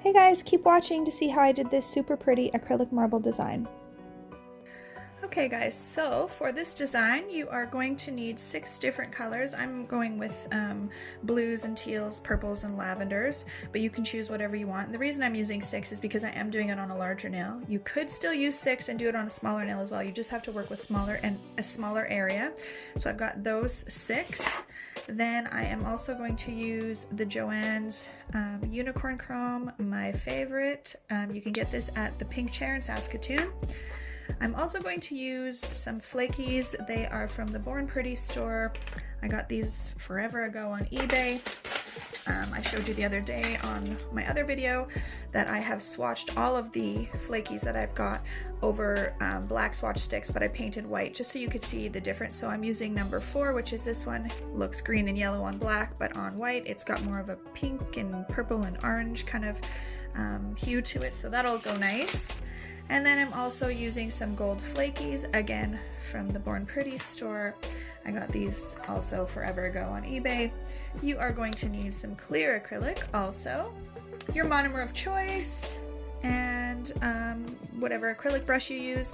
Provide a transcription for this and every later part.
Hey guys, keep watching to see how I did this super pretty acrylic marble design. Okay guys, so for this design you are going to need 6 different colors. I'm going with blues and teals, purples and lavenders, but you can choose whatever you want. And the reason I'm using 6 is because I am doing it on a larger nail. You could still use 6 and do it on a smaller nail as well. You just have to work with smaller and a smaller area. So I've got those 6. Then I am also going to use the Joann's Unicorn Chrome, my favorite. You can get this at the Pink Chair in Saskatoon. I'm also going to use some flakies. They are from the Born Pretty store. I got these forever ago on eBay. I showed you the other day on my other video that I have swatched all of the flakies that I've got over black swatch sticks, but I painted white just so you could see the difference. So I'm using number 4, which is this one. Looks green and yellow on black, but on white it's got more of a pink and purple and orange kind of hue to it, so that'll go nice. And then I'm also using some gold flakies, again from the Born Pretty store. I got these also forever ago on eBay. You are going to need some clear acrylic also, your monomer of choice, and whatever acrylic brush you use.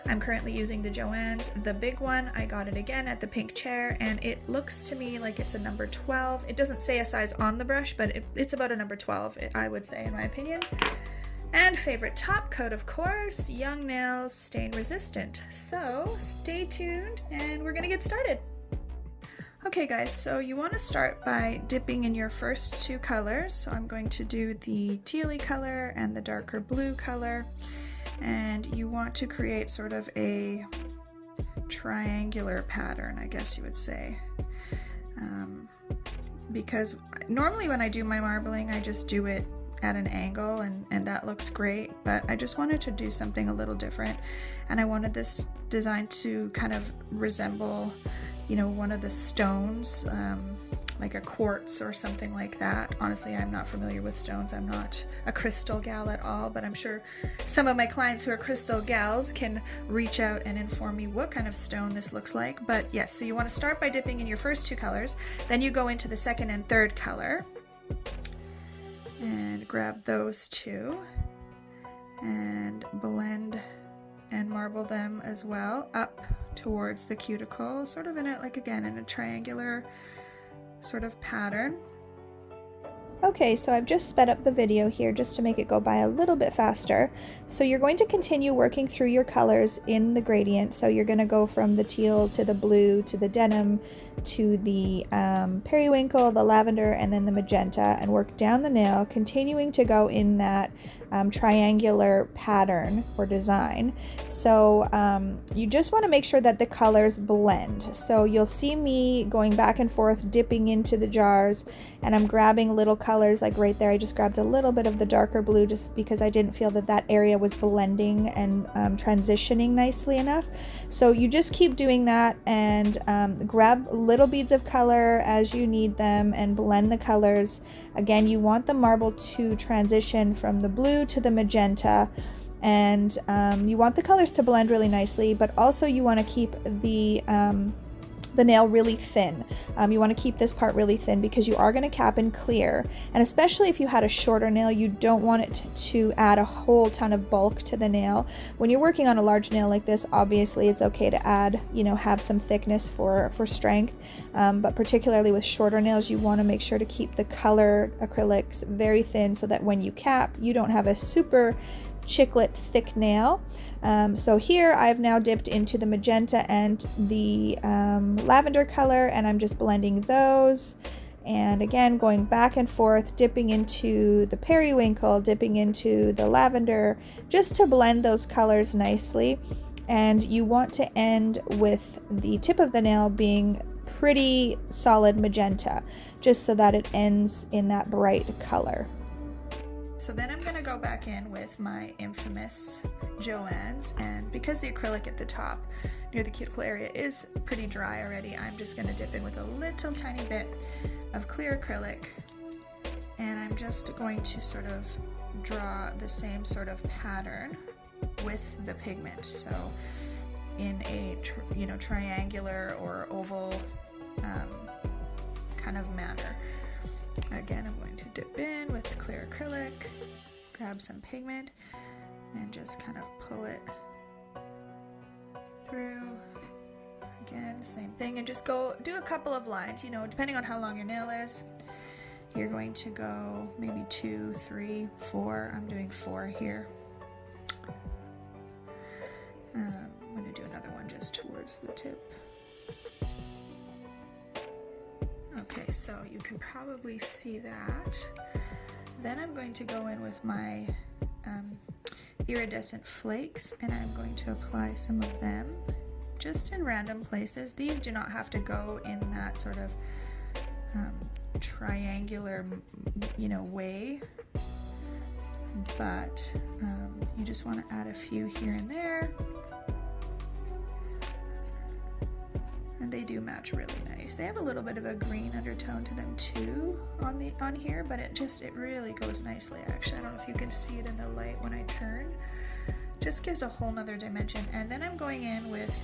I'm currently using the Joann's, the big one. I got it again at the Pink Chair, and it looks to me like it's a number 12. It doesn't say a size on the brush, but it's about a number 12, I would say, in my opinion. And favorite top coat, of course, Young Nails Stain Resistant. So stay tuned and we're gonna get started. Okay guys, so you want to start by dipping in your first 2 colors. So I'm going to do the tealy color and the darker blue color. And you want to create sort of a triangular pattern, I guess you would say. Because normally when I do my marbling, I just do it at an angle and that looks great, but I just wanted to do something a little different, and I wanted this design to kind of resemble, you know, one of the stones, like a quartz or something like that. Honestly, I'm not familiar with stones. I'm not a crystal gal at all, but I'm sure some of my clients who are crystal gals can reach out and inform me what kind of stone this looks like. But yes, so you want to start by dipping in your first 2 colors, then you go into the second and third color and grab those 2 and blend and marble them as well up towards the cuticle, sort of in a, like again, in a triangular sort of pattern. Okay, so I've just sped up the video here just to make it go by a little bit faster. So you're going to continue working through your colors in the gradient. So you're going to go from the teal to the blue to the denim to the periwinkle, the lavender, and then the magenta, and work down the nail, continuing to go in that triangular pattern or design. So you just want to make sure that the colors blend. So you'll see me going back and forth, dipping into the jars, and I'm grabbing little colors. Like right there, I just grabbed a little bit of the darker blue just because I didn't feel that that area was blending and transitioning nicely enough. So you just keep doing that and grab little beads of color as you need them and blend the colors. Again, you want the marble to transition from the blue to the magenta, and you want the colors to blend really nicely, but also you want to keep the nail really thin. You want to keep this part really thin because you are going to cap and clear, and especially if you had a shorter nail, you don't want it to add a whole ton of bulk to the nail. When you're working on a large nail like this, obviously it's okay to add, you know, have some thickness for strength, but particularly with shorter nails, you want to make sure to keep the color acrylics very thin so that when you cap, you don't have a super chiclet thick nail. So here I've now dipped into the magenta and the lavender color, and I'm just blending those, and again going back and forth, dipping into the periwinkle, dipping into the lavender, just to blend those colors nicely. And you want to end with the tip of the nail being pretty solid magenta, just so that it ends in that bright color. So then I'm going to go back in with my infamous Joann's, and because the acrylic at the top near the cuticle area is pretty dry already, I'm just going to dip in with a little tiny bit of clear acrylic, and I'm just going to sort of draw the same sort of pattern with the pigment. So in a triangular or oval kind of manner. Again, I'm going to dip in with the clear acrylic grab some pigment and just kind of pull it through. Again, same thing, and just go do a couple of lines, you know, depending on how long your nail is. You're going to go maybe 2, 3, 4. I'm doing 4 here. I'm going to do another one just towards the tip. Okay, so you can probably see that. Then I'm going to go in with my iridescent flakes, and I'm going to apply some of them just in random places. These do not have to go in that sort of triangular, you know, way, but you just want to add a few here and there, and they do match really nice. They have a little bit of a green undertone to them too on here, but it really goes nicely. Actually, I don't know if you can see it in the light when I turn. Just gives a whole nother dimension. And then I'm going in with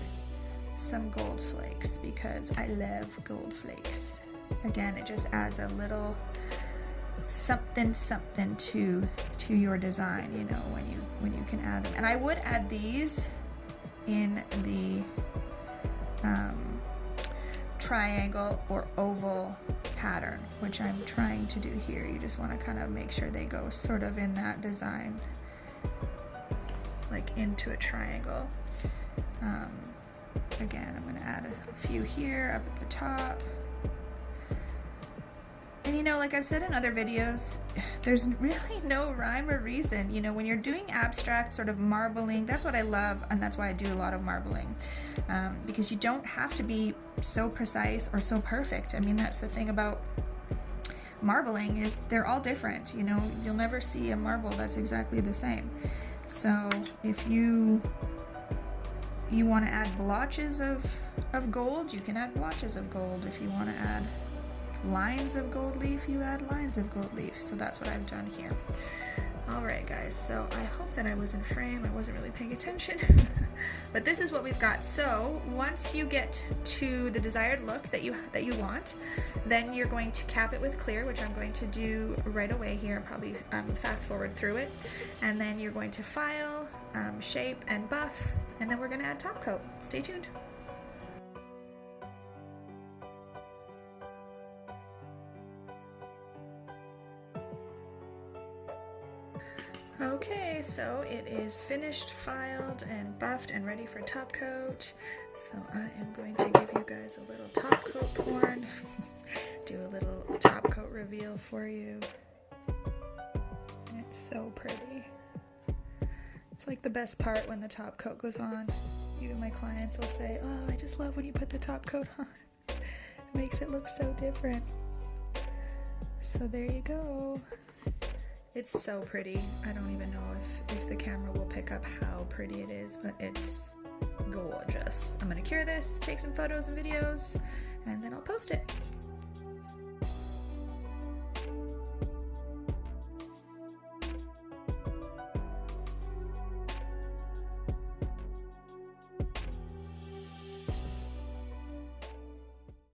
some gold flakes because I love gold flakes. Again, it just adds a little something to your design, you know, when you can add them. And I would add these in the triangle or oval pattern, which I'm trying to do here. You just want to kind of make sure they go sort of in that design, like into a triangle. Again, I'm going to add a few here up at the top. And you know, like I've said in other videos, there's really no rhyme or reason. You know, when you're doing abstract sort of marbling, that's what I love, and that's why I do a lot of marbling. Because you don't have to be so precise or so perfect. I mean, that's the thing about marbling, is they're all different. You know, you'll never see a marble that's exactly the same. So if you want to add blotches of gold, you can add blotches of gold. If you want to add lines of gold leaf, you add lines of gold leaf. So that's what I've done here. Alright guys, so I hope that I was in frame. I wasn't really paying attention. But this is what we've got. So once you get to the desired look that you want, then you're going to cap it with clear, which I'm going to do right away here, probably fast forward through it. And then you're going to file, shape, and buff, and then we're going to add top coat. Stay tuned. Okay, so it is finished, filed, and buffed, and ready for top coat. So I am going to give you guys a little top coat porn, do a little top coat reveal for you. It's so pretty. It's like the best part when the top coat goes on. Even my clients will say, "Oh, I just love when you put the top coat on. It makes it look so different." So there you go. It's so pretty. I don't even know if the camera will pick up how pretty it is, but it's gorgeous. I'm gonna cure this, take some photos and videos, and then I'll post it.